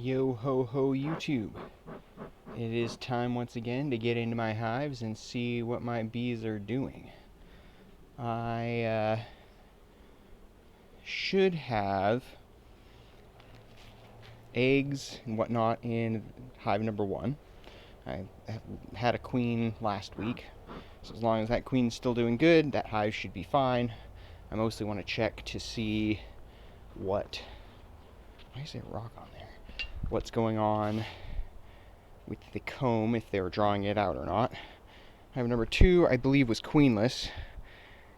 Yo ho ho YouTube. It is time once again to get into my hives and see what my bees are doing. I should have eggs and whatnot in hive number 1. I had a queen last week, so as long as that queen's still doing good, that hive should be fine. I mostly want to check to see why is there a rock on there? What's going on with the comb, if they were drawing it out or not. Hive number 2, I believe, was queenless,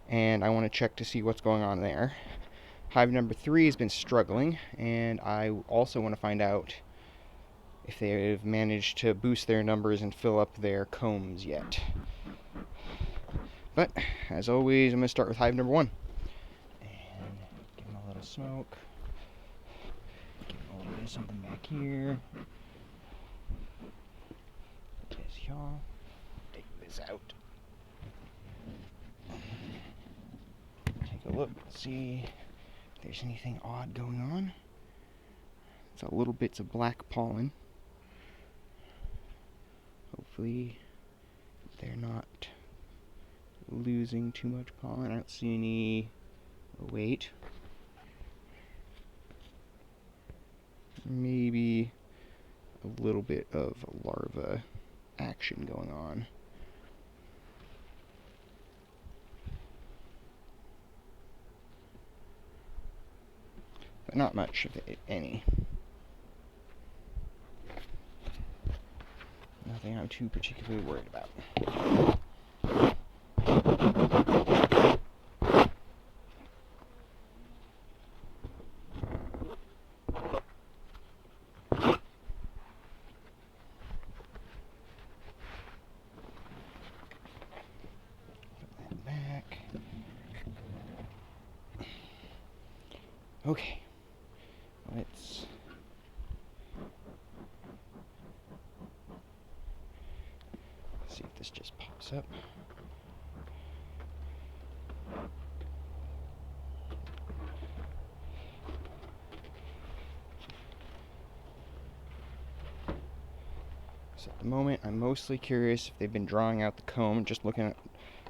and I want to check to see what's going on there. Hive number 3 has been struggling, and I also want to find out if they've managed to boost their numbers and fill up their combs yet. But, as always, I'm going to start with hive number 1. And give them a little smoke. Give them a little bit of something back here. Y'all take this out. Take a look, see if there's anything odd going on. It's a little bits of black pollen. Hopefully they're not losing too much pollen. I don't see any weight. Maybe a little bit of larva action going on. But not much of it, any. Nothing I'm too particularly worried about. Okay, let's see if this just pops up. So at the moment, I'm mostly curious if they've been drawing out the comb. Just looking at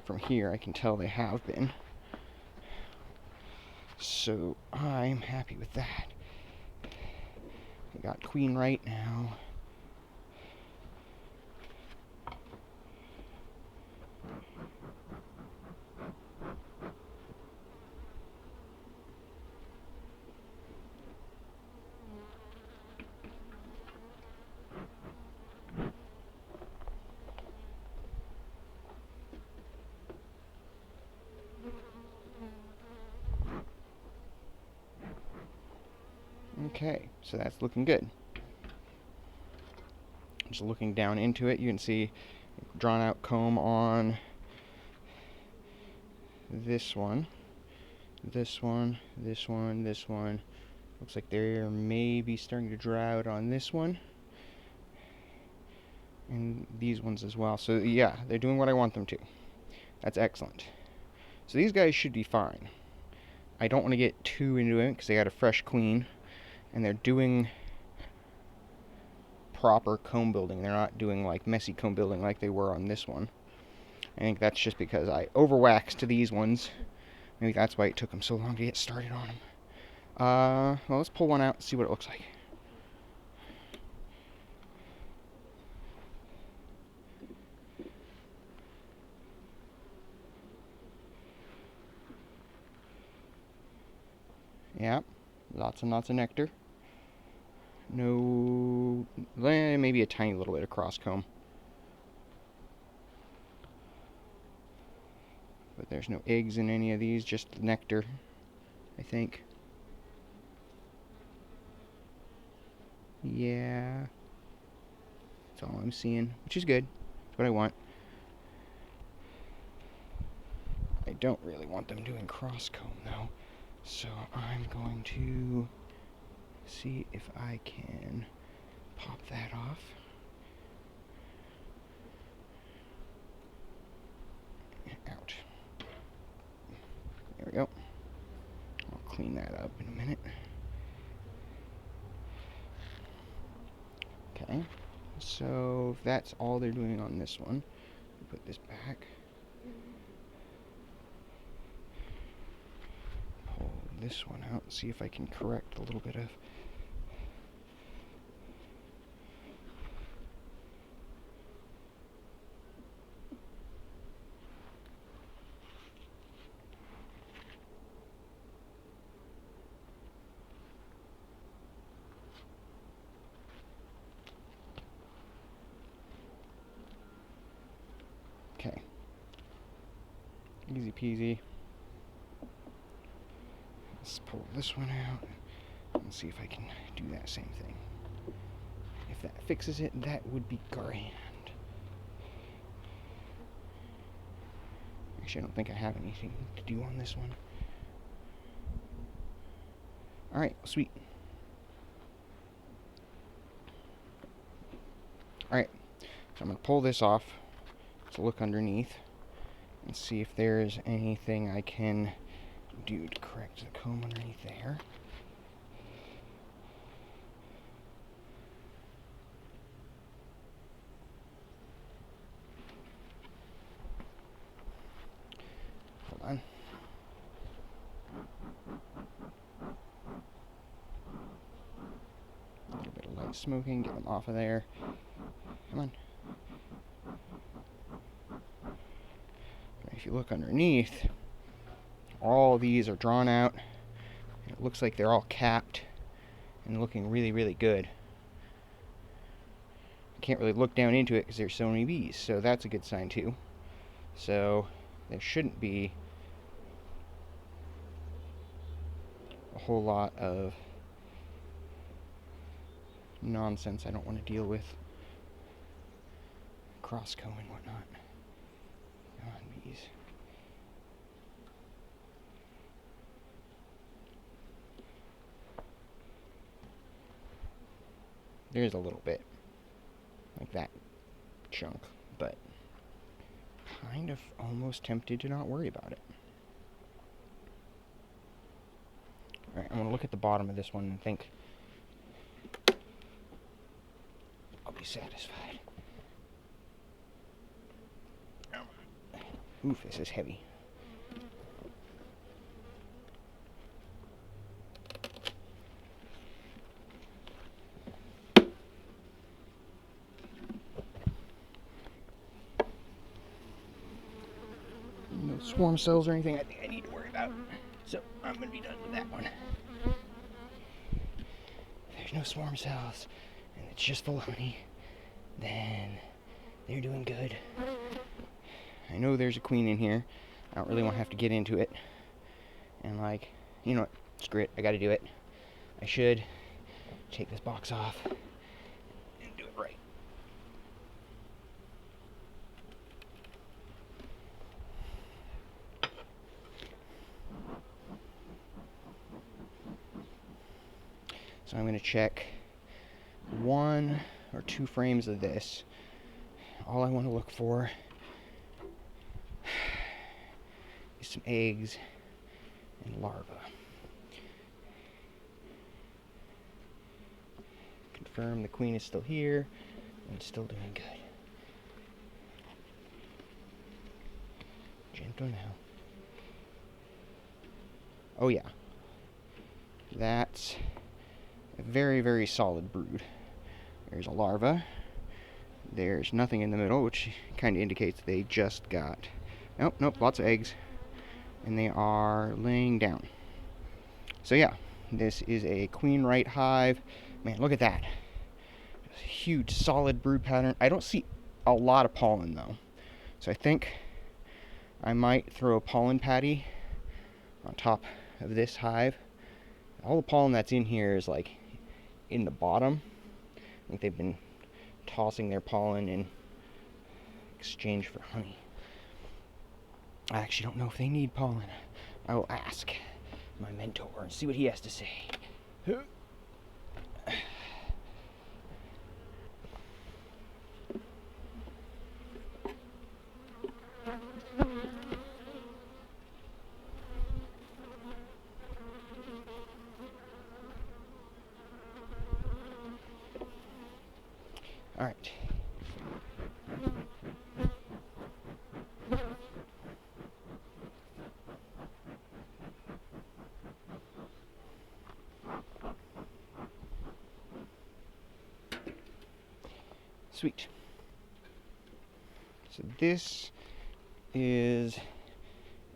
from here, I can tell they have been. So I'm happy with that. We got queen right now. Okay, so that's looking good. Just looking down into it, you can see drawn out comb on this one, this one, this one, this one. Looks like they're maybe starting to draw out on this one, and these ones as well. So yeah, they're doing what I want them to. That's excellent. So these guys should be fine. I don't want to get too into it because they got a fresh queen, and they're doing proper comb building. They're not doing like messy comb building like they were on this one. I think that's just because I overwaxed these ones. Maybe that's why it took them so long to get started on them. Well, let's pull one out and see what it looks like. Yeah, lots and lots of nectar. No, maybe a tiny little bit of cross comb. But there's no eggs in any of these, just nectar, I think. Yeah, that's all I'm seeing, which is good. That's what I want. I don't really want them doing cross comb though, so I'm going to see if I can pop that off. Out. There we go. I'll clean that up in a minute. So if that's all they're doing on this one, put this back. Pull this one out and see if I can correct a little bit of. Okay. Easy peasy. Let's pull this one out and see if I can do that same thing. If that fixes it, that would be grand. Actually, I don't think I have anything to do on this one. Alright, sweet. Alright, so I'm going to pull this off to look underneath and see if there's anything I can do to correct the comb underneath there. Hold on. A little bit of light smoking, get them off of there. Come on. If you look underneath, all these are drawn out. It looks like they're all capped and looking really, really good. I can't really look down into it because there's so many bees, so that's a good sign too. So there shouldn't be a whole lot of nonsense I don't want to deal with. Cross comb and whatnot. Come on, bees. There's a little bit, like that chunk, but kind of almost tempted to not worry about it. Alright, I'm going to look at the bottom of this one and think I'll be satisfied. Oof, this is heavy. No swarm cells or anything I think I need to worry about. So I'm going to be done with that one. If there's no swarm cells and it's just full of honey, then they're doing good. I know there's a queen in here. I don't really want to have to get into it. And like, you know what? Screw it. I got to do it. I should take this box off and do it right. So I'm going to check 1 or 2 frames of this. All I want to look for is some eggs and larvae. Confirm the queen is still here and still doing good. Gentle now. Oh yeah. That's a very, very solid brood. There's a larva. There's nothing in the middle, which kind of indicates they just got... Nope, lots of eggs. And they are laying down. So yeah, this is a queen right hive. Man, look at that. Just a huge, solid brood pattern. I don't see a lot of pollen, though. So I think I might throw a pollen patty on top of this hive. All the pollen that's in here is like in the bottom. I think they've been tossing their pollen in exchange for honey. I actually don't know if they need pollen. I will ask my mentor and see what he has to say. Alright. Sweet. So this is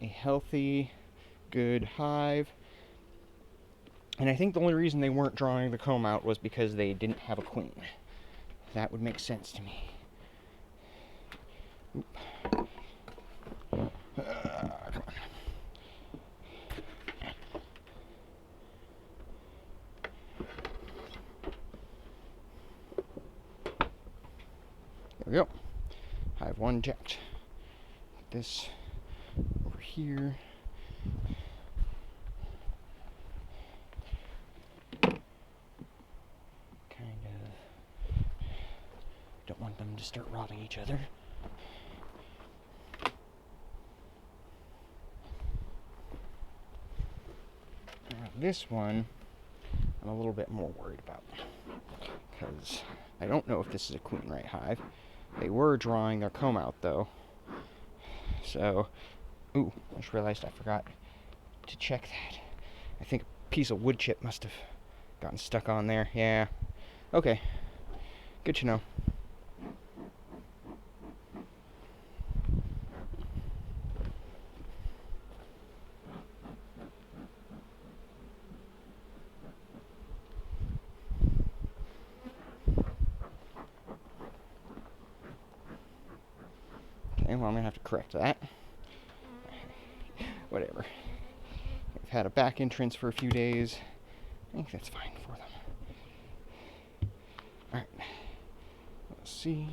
a healthy, good hive. And I think the only reason they weren't drawing the comb out was because they didn't have a queen. That would make sense to me. Oop. Come on. There we go. Hive 1 checked. Put this over here. Don't want them to start robbing each other. Now this one, I'm a little bit more worried about, because I don't know if this is a queen right hive. They were drawing their comb out though. So, ooh, I just realized I forgot to check that. I think a piece of wood chip must have gotten stuck on there. Yeah. Okay. Good to know. Okay, well, I'm gonna have to correct that. Whatever. They've had a back entrance for a few days. I think that's fine for them. Alright. Let's see.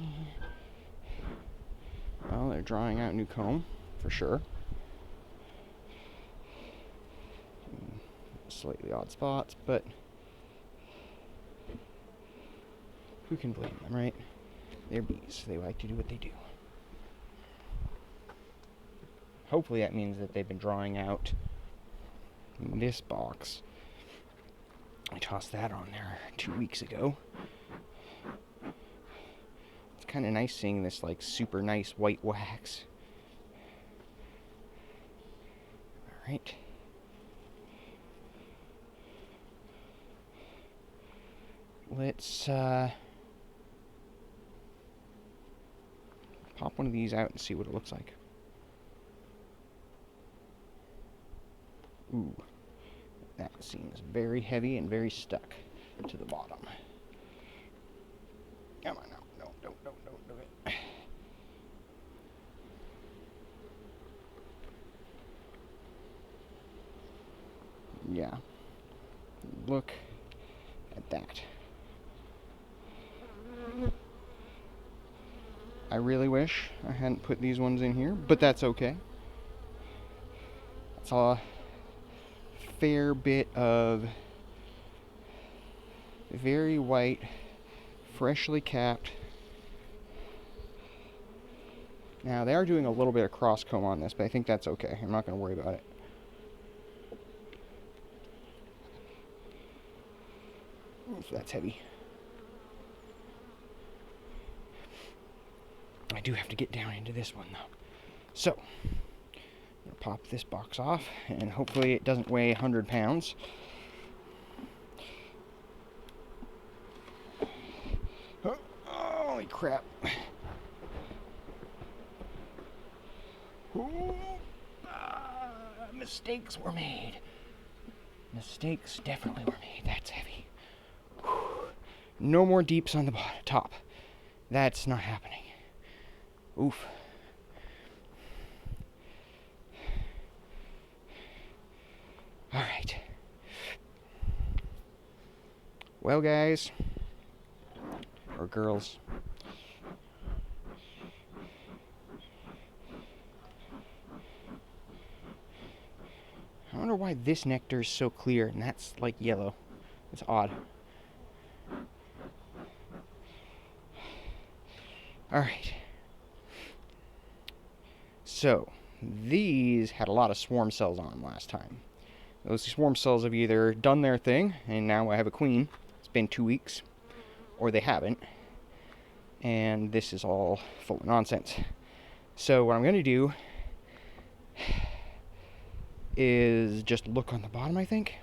Well, they're drawing out new comb, for sure. Slightly odd spots, but who can blame them, right? They're bees. They like to do what they do. Hopefully that means that they've been drawing out this box. I tossed that on there 2 weeks ago. It's kind of nice seeing this like super nice white wax. Alright. Let's pop one of these out and see what it looks like. Ooh, that seems very heavy and very stuck to the bottom. Come on, no, don't do it. Yeah, look at that. I really wish I hadn't put these ones in here, but that's okay. That's a fair bit of very white, freshly capped. Now, they are doing a little bit of cross comb on this, but I think that's okay. I'm not going to worry about it. Oof, that's heavy. I do have to get down into this one, though. So, I'm going to pop this box off, and hopefully it doesn't weigh 100 pounds. Oh, holy crap. Ooh, mistakes were made. Mistakes definitely were made. That's heavy. Whew. No more deeps on the top. That's not happening. Oof. All right. Well, guys, or girls, I wonder why this nectar is so clear and that's like yellow. It's odd. All right. So, these had a lot of swarm cells on them last time. Those swarm cells have either done their thing, and now I have a queen. It's been 2 weeks. Or they haven't. And this is all full of nonsense. So, what I'm going to do is just look on the bottom, I think.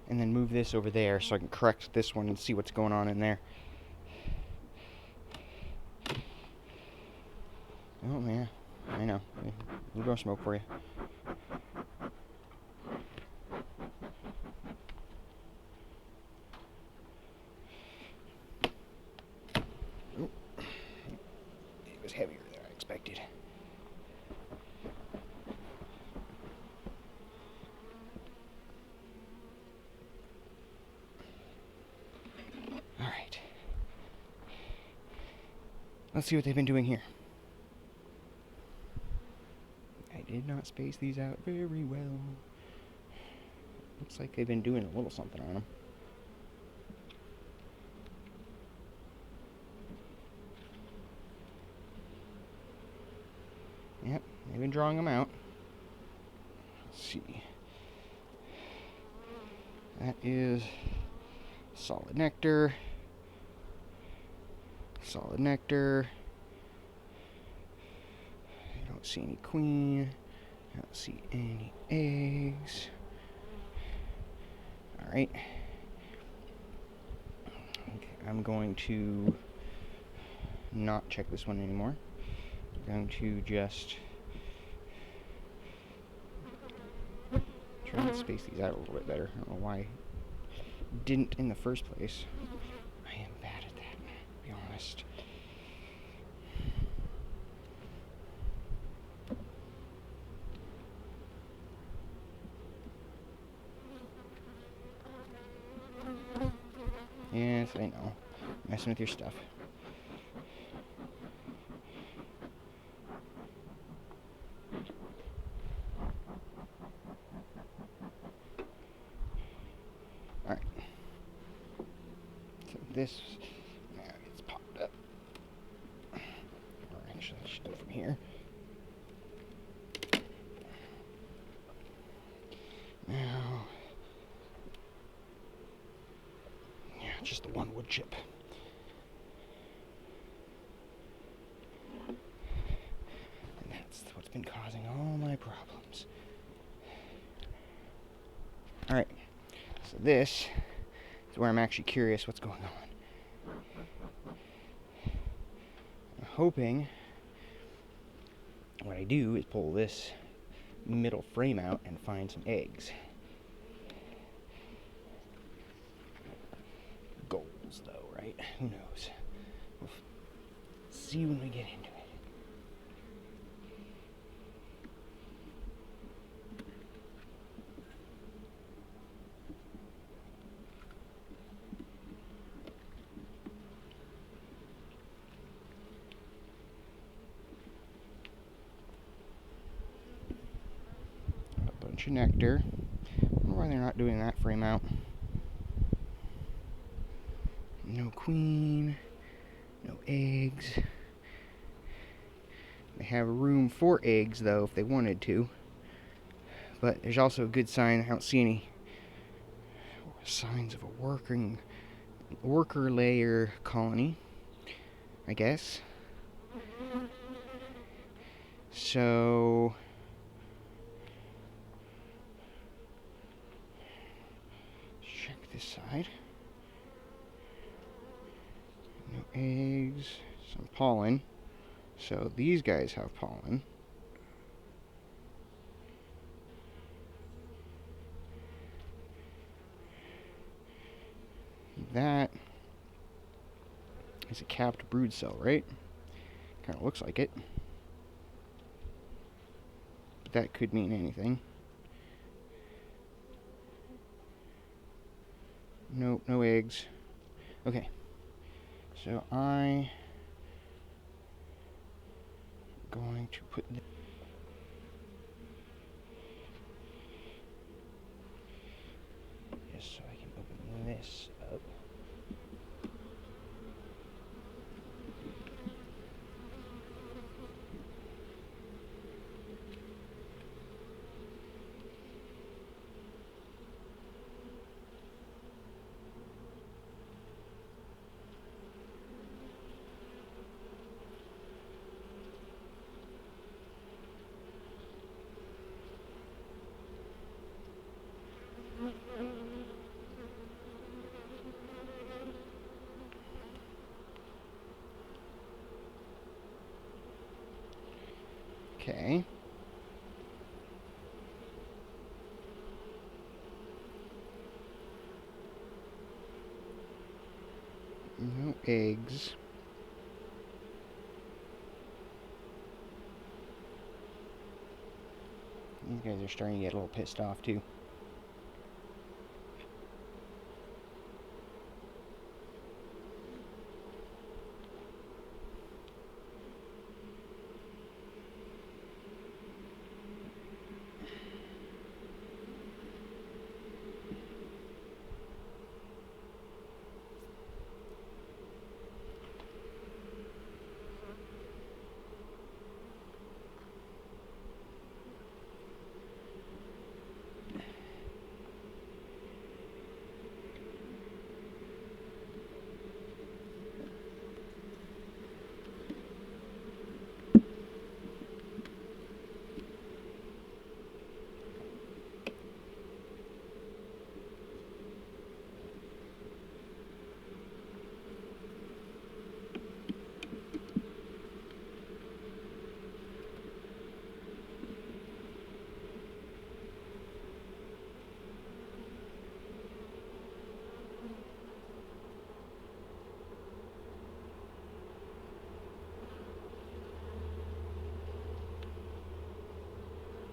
and then move this over there so I can correct this one and see what's going on in there. Oh, yeah, I know. We'll go smoke for you. Oh, it was heavier than I expected. All right. Let's see what they've been doing here. I did not space these out very well. Looks like they've been doing a little something on them. Yep, they've been drawing them out. Let's see. That is solid nectar. Solid nectar. I don't see any queen. I don't see any eggs. Alright. Okay, I'm going to not check this one anymore. I'm going to just try and space these out a little bit better. I don't know why I didn't in the first place. I am bad at that, to be honest. Yes, I know. Messing with your stuff. Alright. So this now gets popped up. Or actually, I should go from here. Now, yeah, just the one wood chip. And that's what's been causing all my problems. Alright, so this is where I'm actually curious what's going on. I'm hoping what I do is pull this middle frame out and find some eggs. Goals, though, right? Who knows? We'll see when we get into it. A bunch of nectar. I wonder why they're not doing that frame out. No queen, no eggs. They have room for eggs, though, if they wanted to. But there's also a good sign. I don't see any signs of a worker layer colony, I guess. So check this side. No eggs, some pollen. So these guys have pollen. That is a capped brood cell, right? Kind of looks like it. But that could mean anything. Nope, no eggs. Okay. So I'm going to put just so I can open this up. Okay. No eggs. These guys are starting to get a little pissed off too.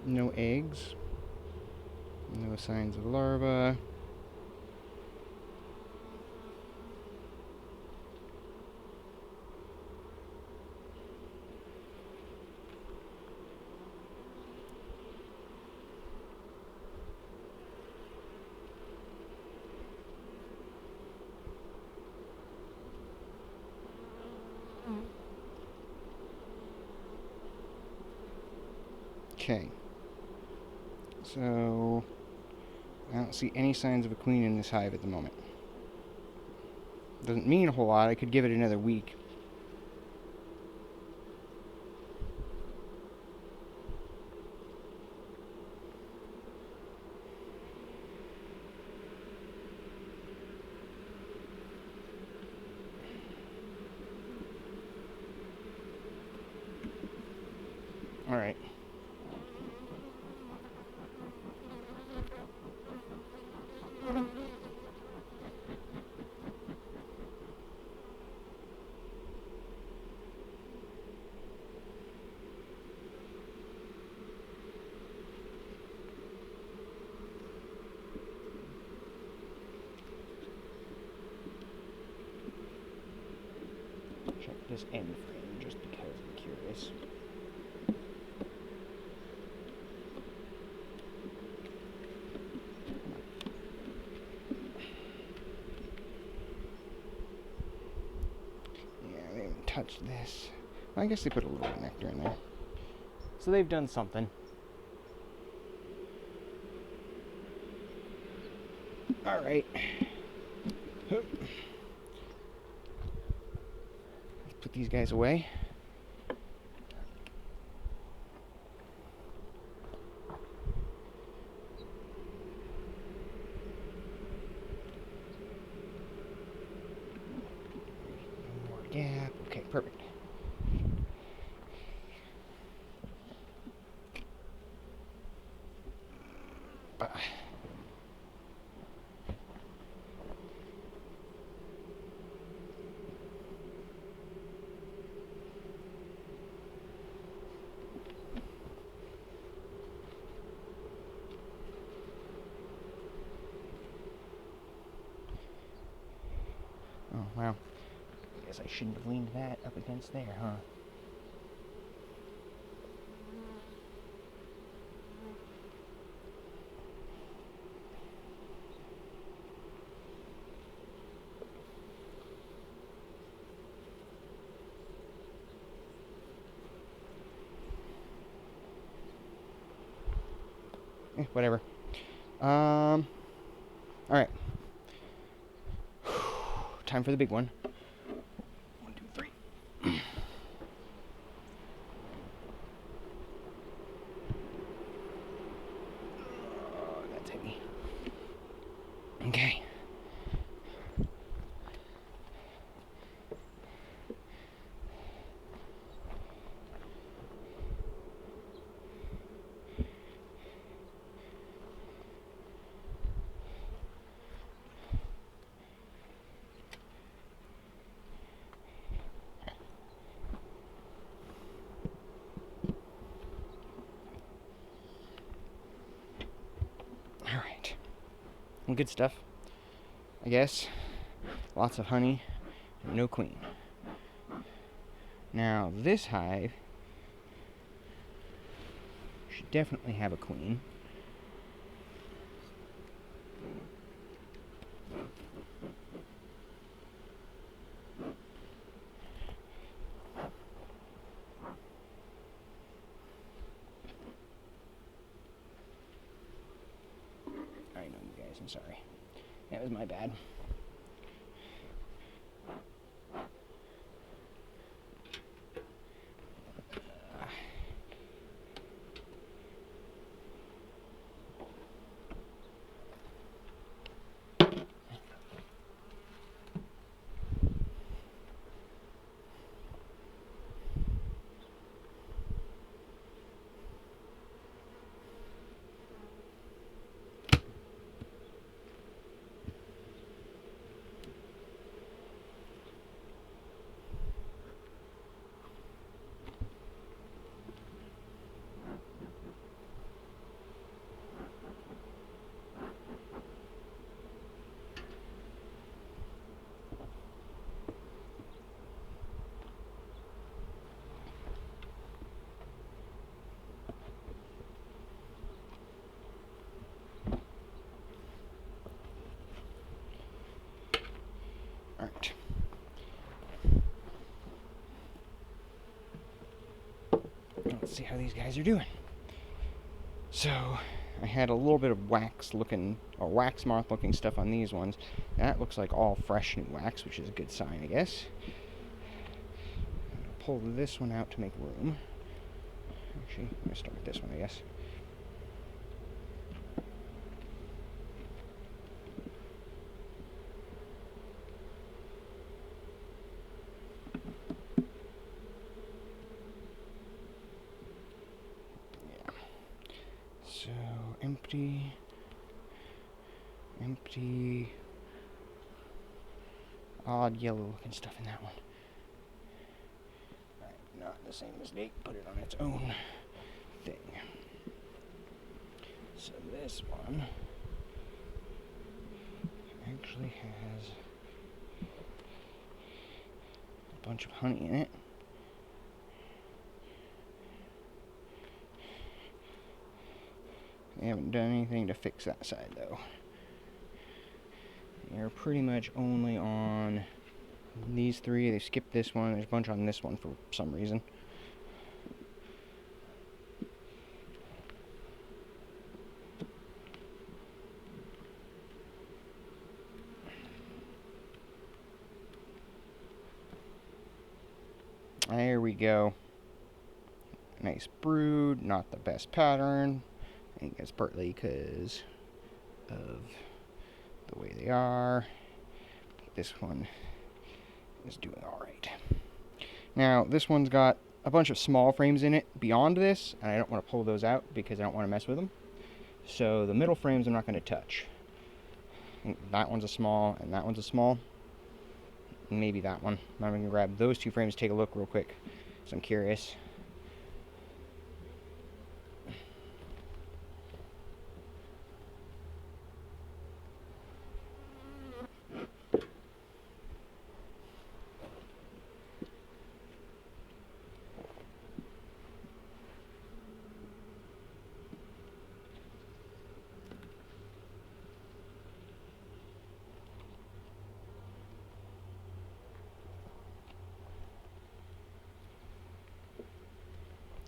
No eggs. No signs of larva. Okay. So, I don't see any signs of a queen in this hive at the moment. Doesn't mean a whole lot. I could give it another week. Alright. Check this end frame just because I'm curious. Yeah, they haven't touched this. Well, I guess they put a little nectar in there. So they've done something. Alright. Let's put these guys away. More gap. Okay, perfect. Oh, wow. I guess I shouldn't have leaned that up against there, huh? Whatever. Alright. Time for the big one. 1, 2, 3. Oh, that's heavy. Okay. Good stuff, I guess. Lots of honey, no queen. Now, this hive should definitely have a queen. I know, you guys, I'm sorry. That was my bad. Alright. Let's see how these guys are doing. So, I had a little bit of wax moth looking stuff on these ones. That looks like all fresh new wax, which is a good sign, I guess. I'm going to pull this one out to make room. Actually, I'm going to start with this one, I guess. So, empty, odd yellow looking stuff in that one. Alright, not the same mistake, put it on its own thing. So this one actually has a bunch of honey in it. They haven't done anything to fix that side, though. They're pretty much only on these three. They skipped this one. There's a bunch on this one for some reason. There we go. Nice brood. Not the best pattern. I think that's partly because of the way they are. This one is doing alright. Now, this one's got a bunch of small frames in it beyond this, and I don't want to pull those out because I don't want to mess with them. So the middle frames I'm not going to touch. That one's a small, and that one's a small. Maybe that one. I'm going to grab those two frames, take a look real quick, because I'm curious.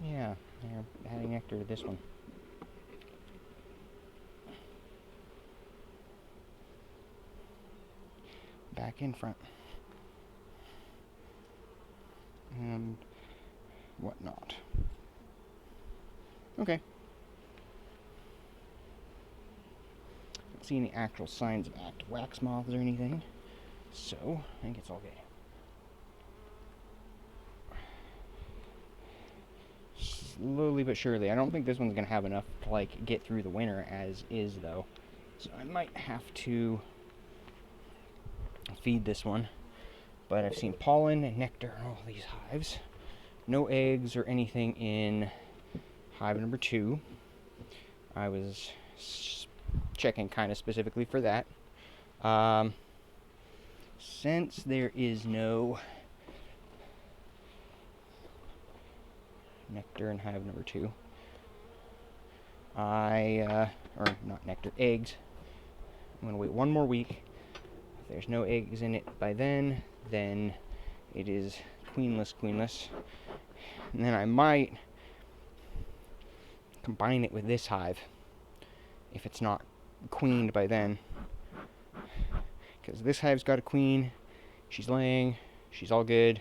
Yeah, they're adding nectar to this one. Back in front. And whatnot. Okay. Don't see any actual signs of active wax moths or anything. So, I think it's all good. Slowly but surely. I don't think this one's going to have enough to, like, get through the winter as is, though. So I might have to feed this one. But I've seen pollen and nectar in all these hives. No eggs or anything in hive number 2. I was checking kind of specifically for that. Since there is no nectar in hive number 2, or not nectar, eggs, I'm going to wait one more week. If there's no eggs in it by then it is queenless. And then I might combine it with this hive if it's not queened by then. Because this hive's got a queen, she's laying, she's all good.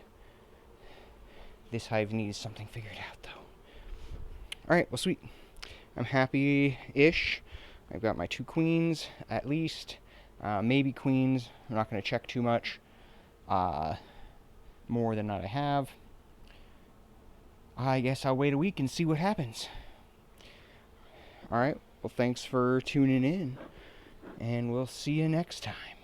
This hive needs something figured out, though. Alright, well, sweet. I'm happy-ish. I've got my 2 queens, at least. Maybe queens. I'm not going to check too much. More than not I have. I guess I'll wait a week and see what happens. Alright, well, thanks for tuning in. And we'll see you next time.